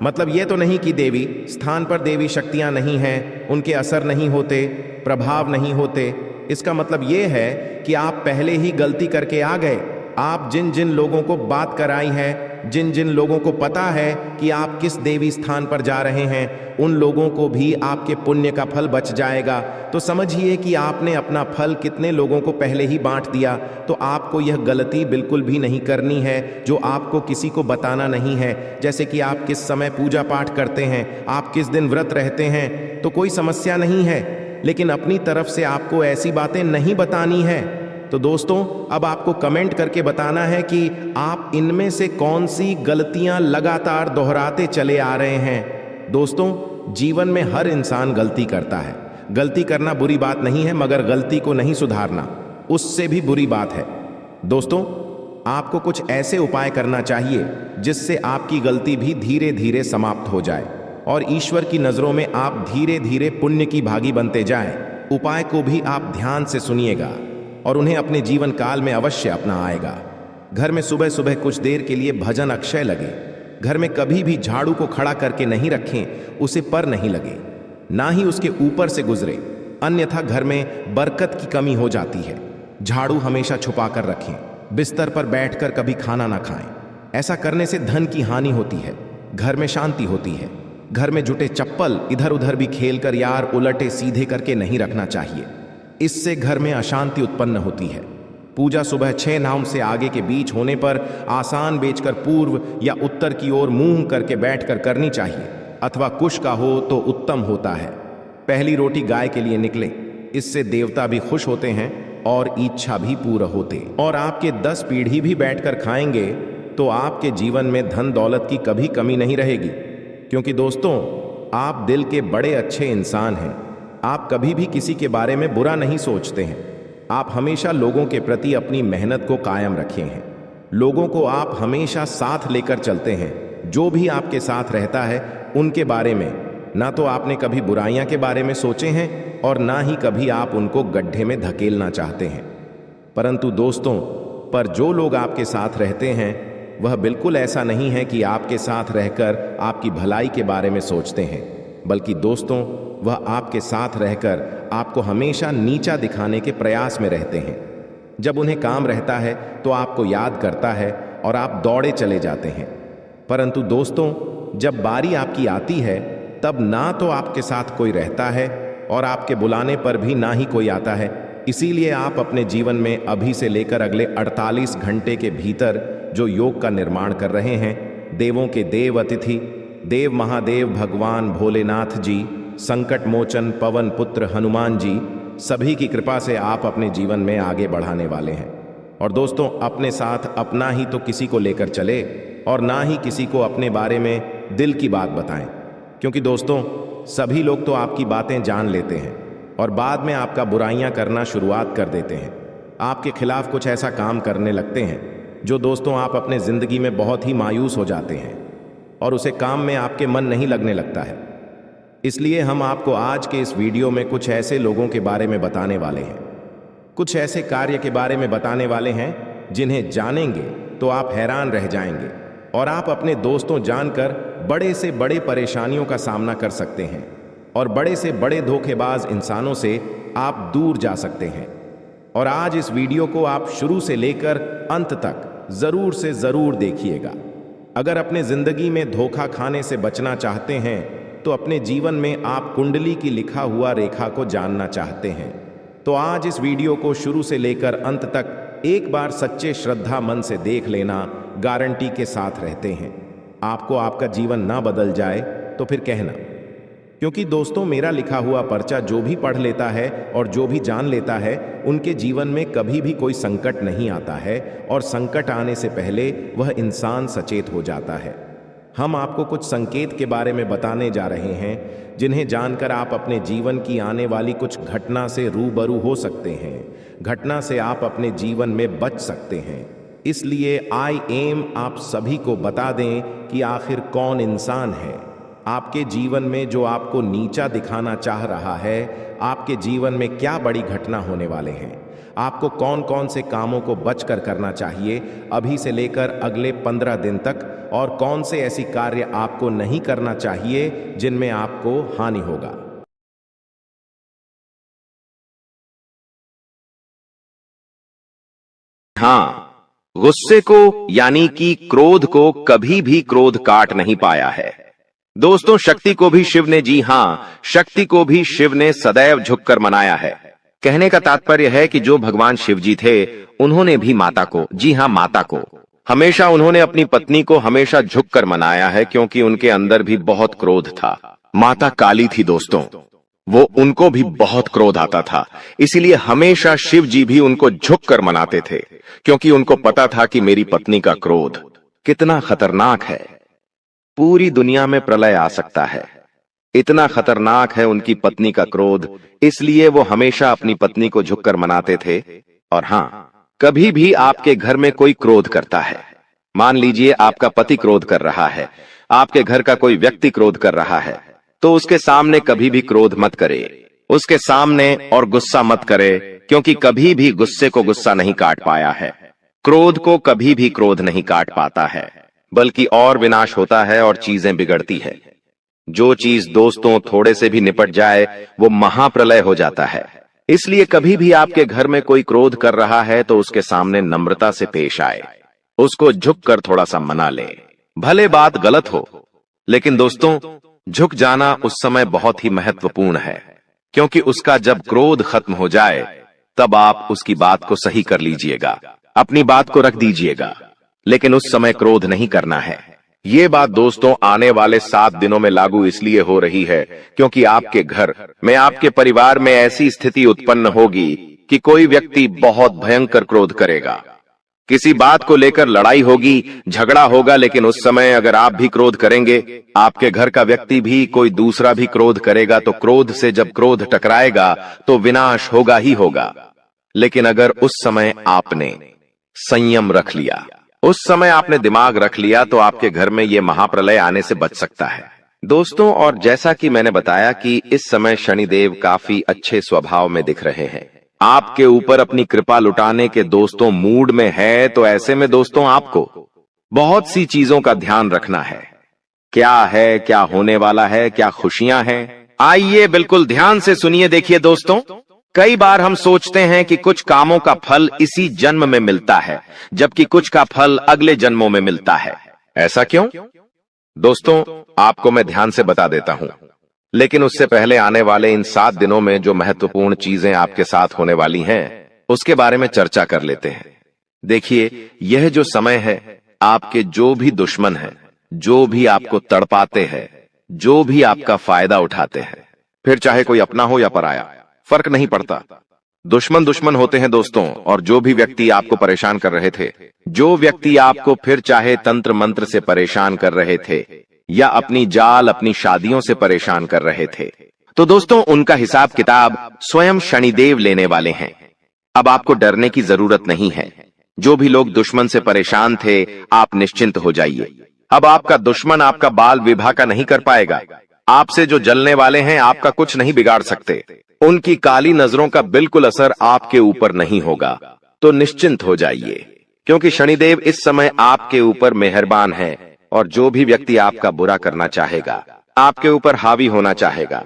मतलब ये तो नहीं कि देवी स्थान पर देवी शक्तियां नहीं हैं, उनके असर नहीं होते, प्रभाव नहीं होते। इसका मतलब ये है कि आप पहले ही गलती करके आ गए। आप जिन जिन लोगों को बात कराई है, जिन जिन लोगों को पता है कि आप किस देवी स्थान पर जा रहे हैं, उन लोगों को भी आपके पुण्य का फल बच जाएगा। तो समझिए कि आपने अपना फल कितने लोगों को पहले ही बांट दिया। तो आपको यह गलती बिल्कुल भी नहीं करनी है जो आपको किसी को बताना नहीं है। जैसे कि आप किस समय पूजा पाठ करते हैं, आप किस दिन व्रत रहते हैं, तो कोई समस्या नहीं है, लेकिन अपनी तरफ से आपको ऐसी बातें नहीं बतानी है। तो दोस्तों, अब आपको कमेंट करके बताना है कि आप इनमें से कौन सी गलतियां लगातार दोहराते चले आ रहे हैं। दोस्तों, जीवन में हर इंसान गलती करता है। गलती करना बुरी बात नहीं है, मगर गलती को नहीं सुधारना उससे भी बुरी बात है। दोस्तों, आपको कुछ ऐसे उपाय करना चाहिए जिससे आपकी गलती भी धीरे धीरे समाप्त हो जाए और ईश्वर की नजरों में आप धीरे धीरे पुण्य की भागी बनते जाएं। उपाय को भी आप ध्यान से सुनिएगा और उन्हें अपने जीवन काल में अवश्य अपना आएगा। घर में सुबह सुबह कुछ देर के लिए भजन अक्षय लगे। घर में कभी भी झाड़ू को खड़ा करके नहीं रखें, उसे पर नहीं लगे, ना ही उसके ऊपर से गुजरे, अन्यथा घर में बरकत की कमी हो जाती है। झाड़ू हमेशा छुपा कर रखें। बिस्तर पर बैठकर कभी खाना ना खाएं। ऐसा करने से धन की हानि होती है, घर में शांति होती है। घर में जुटे चप्पल इधर उधर भी खेलकर यार उलटे सीधे करके नहीं रखना चाहिए, इससे घर में अशांति उत्पन्न होती है। पूजा सुबह 6 नाम से आगे के बीच होने पर आसान बेचकर पूर्व या उत्तर की ओर मुंह करके बैठकर करनी चाहिए, अथवा कुश का हो तो उत्तम होता है। पहली रोटी गाय के लिए निकले, इससे देवता भी खुश होते हैं और इच्छा भी पूरा होते। और आपके 10 पीढ़ी भी बैठकर खाएंगे तो आपके जीवन में धन दौलत की कभी कमी नहीं रहेगी। क्योंकि दोस्तों, आप दिल के बड़े अच्छे इंसान हैं। आप कभी भी किसी के बारे में बुरा नहीं सोचते हैं। आप हमेशा लोगों के प्रति अपनी मेहनत को कायम रखे हैं। लोगों को आप हमेशा साथ लेकर चलते हैं। जो भी आपके साथ रहता है उनके बारे में ना तो आपने कभी बुराइयां के बारे में सोचे हैं और ना ही कभी आप उनको गड्ढे में धकेलना चाहते हैं। परंतु दोस्तों, पर जो लोग आपके साथ रहते हैं वह बिल्कुल ऐसा नहीं है कि आपके साथ रहकर आपकी भलाई के बारे में सोचते हैं, बल्कि दोस्तों, वह आपके साथ रहकर आपको हमेशा नीचा दिखाने के प्रयास में रहते हैं। जब उन्हें काम रहता है तो आपको याद करता है और आप दौड़े चले जाते हैं। परंतु दोस्तों, जब बारी आपकी आती है तब ना तो आपके साथ कोई रहता है और आपके बुलाने पर भी ना ही कोई आता है। इसीलिए आप अपने जीवन में अभी से लेकर अगले 48 घंटे के भीतर जो योग का निर्माण कर रहे हैं, देवों के देव अतिथि देव महादेव भगवान भोलेनाथ जी, संकट मोचन पवन पुत्र हनुमान जी, सभी की कृपा से आप अपने जीवन में आगे बढ़ाने वाले हैं। और दोस्तों, अपने साथ अपना ही तो किसी को लेकर चले और ना ही किसी को अपने बारे में दिल की बात बताएं, क्योंकि दोस्तों, सभी लोग तो आपकी बातें जान लेते हैं और बाद में आपका बुराइयां करना शुरुआत कर देते हैं। आपके खिलाफ कुछ ऐसा काम करने लगते हैं जो दोस्तों आप अपने जिंदगी में बहुत ही मायूस हो जाते हैं और उसे काम में आपके मन नहीं लगने लगता है। इसलिए हम आपको आज के इस वीडियो में कुछ ऐसे लोगों के बारे में बताने वाले हैं, कुछ ऐसे कार्य के बारे में बताने वाले हैं जिन्हें जानेंगे तो आप हैरान रह जाएंगे और आप अपने दोस्तों जानकर बड़े से बड़े परेशानियों का सामना कर सकते हैं और बड़े से बड़े धोखेबाज इंसानों से आप दूर जा सकते हैं। और आज इस वीडियो को आप शुरू से लेकर अंत तक जरूर से जरूर देखिएगा। अगर अपने जिंदगी में धोखा खाने से बचना चाहते हैं तो अपने जीवन में आप कुंडली की लिखा हुआ रेखा को जानना चाहते हैं तो आज इस वीडियो को शुरू से लेकर अंत तक एक बार सच्चे श्रद्धा मन से देख लेना, गारंटी के साथ रहते हैं। आपको आपका जीवन ना बदल जाए तो फिर कहना, क्योंकि दोस्तों, मेरा लिखा हुआ पर्चा जो भी पढ़ लेता है और जो भी जान लेता है, उनके जीवन में कभी भी कोई संकट नहीं आता है और संकट आने से पहले वह इंसान सचेत हो जाता है। हम आपको कुछ संकेत के बारे में बताने जा रहे हैं जिन्हें जानकर आप अपने जीवन की आने वाली कुछ घटना से रूबरू हो सकते हैं, घटना से आप अपने जीवन में बच सकते हैं। इसलिए आई एम आप सभी को बता दें कि आखिर कौन इंसान है आपके जीवन में जो आपको नीचा दिखाना चाह रहा है। आपके जीवन में क्या बड़ी घटना होने वाले हैं, आपको कौन कौन से कामों को बचकर करना चाहिए अभी से लेकर अगले 15 दिन तक, और कौन से ऐसी कार्य आपको नहीं करना चाहिए जिनमें आपको हानि होगा। हाँ, गुस्से को यानी कि क्रोध को कभी भी क्रोध काट नहीं पाया है। दोस्तों, शक्ति को भी शिव ने, जी हाँ, शक्ति को भी शिव ने सदैव झुककर मनाया है। कहने का तात्पर्य है कि जो भगवान शिव जी थे, उन्होंने भी माता को, जी हाँ, माता को हमेशा, उन्होंने अपनी पत्नी को हमेशा झुककर मनाया है, क्योंकि उनके अंदर भी बहुत क्रोध था। माता काली थी दोस्तों, वो उनको भी बहुत क्रोध आता था, इसीलिए हमेशा शिव जी भी उनको झुककर मनाते थे, क्योंकि उनको पता था कि मेरी पत्नी का क्रोध कितना खतरनाक है। पूरी दुनिया में प्रलय आ सकता है, इतना खतरनाक है उनकी पत्नी का क्रोध, इसलिए वो हमेशा अपनी पत्नी को झुककर मनाते थे। और हाँ, कभी भी आपके घर में कोई क्रोध करता है, मान लीजिए आपका पति क्रोध कर रहा है, आपके घर का कोई व्यक्ति क्रोध कर रहा है, तो उसके सामने कभी भी क्रोध मत करे, उसके सामने और गुस्सा मत करे, क्योंकि कभी भी गुस्से को गुस्सा नहीं काट पाया है, क्रोध को कभी भी क्रोध नहीं काट पाता है, बल्कि और विनाश होता है और चीजें बिगड़ती है। जो चीज दोस्तों थोड़े से भी निपट जाए वो महाप्रलय हो जाता है। इसलिए कभी भी आपके घर में कोई क्रोध कर रहा है तो उसके सामने नम्रता से पेश आए, उसको झुककर थोड़ा सा मना ले। भले बात गलत हो, लेकिन दोस्तों, झुक जाना उस समय बहुत ही महत्वपूर्ण है, क्योंकि उसका जब क्रोध खत्म हो जाए तब आप उसकी बात को सही कर लीजिएगा, अपनी बात को रख दीजिएगा, लेकिन उस समय क्रोध नहीं करना है। ये बात दोस्तों आने वाले 7 दिनों में लागू इसलिए हो रही है क्योंकि आपके घर में, आपके परिवार में ऐसी स्थिति उत्पन्न होगी कि कोई व्यक्ति बहुत भयंकर क्रोध करेगा, किसी बात को लेकर लड़ाई होगी, झगड़ा होगा, लेकिन उस समय अगर आप भी क्रोध करेंगे, आपके घर का व्यक्ति भी, कोई दूसरा भी क्रोध करेगा, तो क्रोध से जब क्रोध टकराएगा तो विनाश होगा ही होगा। लेकिन अगर उस समय आपने संयम रख लिया, उस समय आपने दिमाग रख लिया, तो आपके घर में ये महाप्रलय आने से बच सकता है दोस्तों। और जैसा कि मैंने बताया कि इस समय शनिदेव काफी अच्छे स्वभाव में दिख रहे हैं, आपके ऊपर अपनी कृपा लुटाने के दोस्तों मूड में है, तो ऐसे में दोस्तों आपको बहुत सी चीजों का ध्यान रखना है। क्या है, क्या होने वाला है, क्या खुशियां हैं, आइए बिल्कुल ध्यान से सुनिए। देखिए दोस्तों, कई बार हम सोचते हैं कि कुछ कामों का फल इसी जन्म में मिलता है, जबकि कुछ का फल अगले जन्मों में मिलता है। ऐसा क्यों? दोस्तों, आपको मैं ध्यान से बता देता हूं, लेकिन उससे पहले आने वाले इन 7 दिनों में जो महत्वपूर्ण चीजें आपके साथ होने वाली हैं, उसके बारे में चर्चा कर लेते हैं। देखिए, यह जो समय है, आपके जो भी दुश्मन हैं, जो भी आपको तड़पाते हैं, जो भी आपका फायदा उठाते हैं, फिर चाहे कोई अपना हो या पराया, फर्क नहीं पड़ता। दुश्मन दुश्मन होते हैं दोस्तों। और जो भी व्यक्ति आपको परेशान कर रहे थे, जो व्यक्ति आपको फिर चाहे तंत्र मंत्र से परेशान कर रहे थे या अपनी जाल, अपनी शादियों से परेशान कर रहे थे, तो दोस्तों उनका हिसाब किताब स्वयं शनिदेव लेने वाले हैं। अब आपको डरने की जरूरत नहीं है। जो भी लोग दुश्मन से परेशान थे, आप निश्चिंत हो जाइए। अब आपका दुश्मन आपका बाल विवाह का नहीं कर पाएगा। आपसे जो जलने वाले हैं, आपका कुछ नहीं बिगाड़ सकते। उनकी काली नजरों का बिल्कुल असर आपके ऊपर नहीं होगा। तो निश्चिंत हो जाइए, क्योंकि शनिदेव इस समय आपके ऊपर मेहरबान है। और जो भी व्यक्ति आपका बुरा करना चाहेगा, आपके ऊपर हावी होना चाहेगा,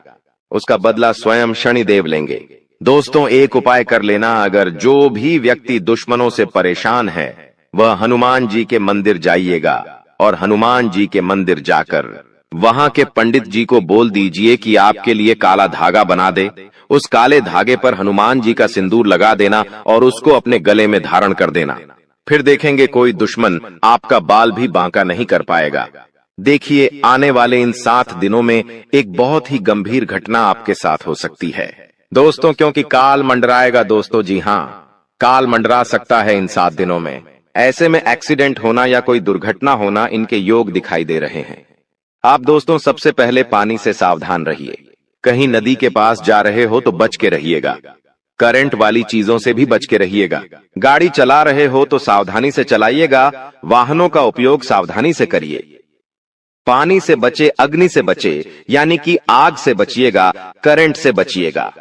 उसका बदला स्वयं शनिदेव लेंगे। दोस्तों, एक उपाय कर लेना। अगर जो भी व्यक्ति दुश्मनों से परेशान है, वह हनुमान जी के मंदिर जाइएगा और हनुमान जी के मंदिर जाकर वहां के पंडित जी को बोल दीजिए कि आपके लिए काला धागा बना दे। उस काले धागे पर हनुमान जी का सिंदूर लगा देना और उसको अपने गले में धारण कर देना। फिर देखेंगे कोई दुश्मन आपका बाल भी बांका नहीं कर पाएगा। देखिए, आने वाले इन 7 दिनों में एक बहुत ही गंभीर घटना आपके साथ हो सकती है दोस्तों, क्योंकि काल मंडराएगा दोस्तों। जी हां, काल मंडरा सकता है इन 7 दिनों में। ऐसे में एक्सीडेंट होना या कोई दुर्घटना होना, इनके योग दिखाई दे रहे हैं। आप दोस्तों सबसे पहले पानी से सावधान रहिए। कहीं नदी के पास जा रहे हो तो बच के रहिएगा। करंट वाली चीजों से भी बच के रहिएगा। गाड़ी चला रहे हो तो सावधानी से चलाइएगा। वाहनों का उपयोग सावधानी से करिए। पानी से बचे, अग्नि से बचे, यानी कि आग से बचिएगा, करंट से बचिएगा।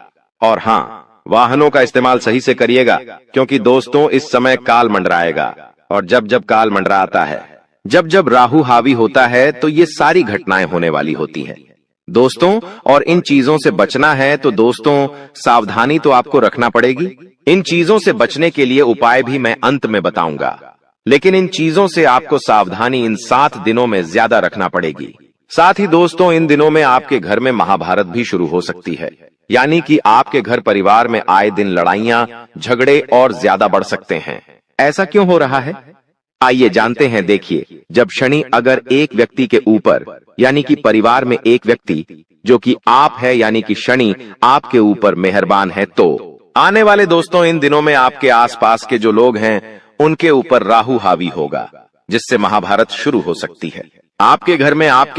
और हां, वाहनों का इस्तेमाल सही से करिएगा, क्योंकि दोस्तों इस समय काल मंडराएगा। और जब जब काल मंडराता है, जब जब राहु हावी होता है, तो ये सारी घटनाएं होने वाली होती हैं दोस्तों। और इन चीजों से बचना है तो दोस्तों सावधानी तो आपको रखना पड़ेगी। इन चीजों से बचने के लिए उपाय भी मैं अंत में बताऊंगा, लेकिन इन चीजों से आपको सावधानी इन 7 दिनों में ज्यादा रखना पड़ेगी। साथ ही दोस्तों, इन दिनों में आपके घर में महाभारत भी शुरू हो सकती है, यानी कि आपके घर परिवार में आए दिन लड़ाइयां, झगड़े और ज्यादा बढ़ सकते हैं। ऐसा क्यों हो रहा है, आइए जानते हैं। देखिए, जब शनि अगर एक व्यक्ति के ऊपर, यानी कि परिवार में एक व्यक्ति जो कि आप है, यानी कि शनि आपके ऊपर मेहरबान है, तो आने वाले दोस्तों इन दिनों में आपके आसपास के जो लोग हैं, उनके ऊपर राहु हावी होगा, जिससे महाभारत शुरू हो सकती है। आपके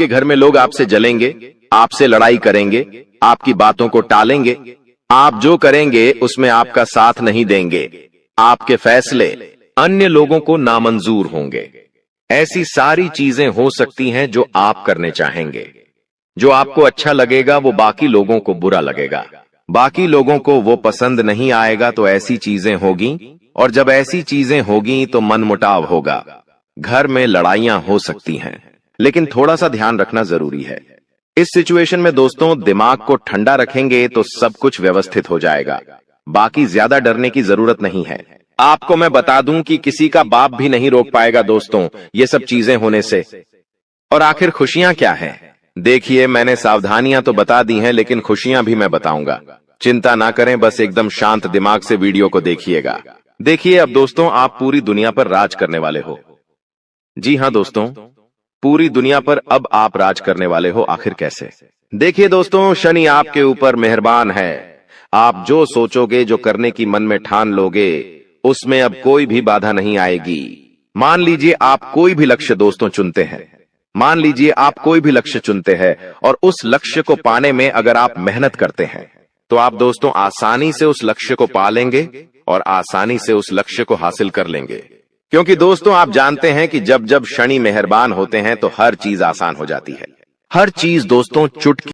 घर में लोग आपसे जलेंगे, आपसे लड़ाई करेंगे, आपकी बातों को टालेंगे। आप जो करेंगे उसमें आपका साथ नहीं देंगे। आपके फैसले अन्य लोगों को नामंजूर होंगे। ऐसी सारी चीजें हो सकती हैं जो आप करने चाहेंगे। जो आपको अच्छा लगेगा वो बाकी लोगों को बुरा लगेगा, बाकी लोगों को वो पसंद नहीं आएगा। तो ऐसी चीजें होगी, और जब ऐसी चीजें होगी तो मनमुटाव होगा, घर में लड़ाइयां हो सकती हैं। लेकिन थोड़ा सा ध्यान रखना जरूरी है। इस सिचुएशन में दोस्तों दिमाग को ठंडा रखेंगे तो सब कुछ व्यवस्थित हो जाएगा। बाकी ज्यादा डरने की जरूरत नहीं है। आपको मैं बता दूं कि किसी का बाप भी नहीं रोक पाएगा दोस्तों ये सब चीजें होने से। और आखिर खुशियां क्या हैं? देखिए, मैंने सावधानियां तो बता दी हैं, लेकिन खुशियां भी मैं बताऊंगा। चिंता ना करें, बस एकदम शांत दिमाग से वीडियो को देखिएगा। देखिए, अब दोस्तों आप पूरी दुनिया पर राज करने वाले हो। जी हां दोस्तों, पूरी दुनिया पर अब आप राज करने वाले हो। आखिर कैसे? देखिए दोस्तों, शनि आपके ऊपर मेहरबान है। आप जो सोचोगे, जो करने की मन में ठान लोगे, उसमें अब कोई भी बाधा नहीं आएगी। मान लीजिए आप कोई भी लक्ष्य दोस्तों चुनते हैं, मान लीजिए आप कोई भी लक्ष्य चुनते हैं, और उस लक्ष्य को पाने में अगर आप मेहनत करते हैं, तो आप दोस्तों आसानी से उस लक्ष्य को पा लेंगे और आसानी से उस लक्ष्य को हासिल कर लेंगे। क्योंकि दोस्तों आप जानते हैं कि जब जब शनि मेहरबान होते हैं तो हर चीज आसान हो जाती है। हर चीज दोस्तों चुटकी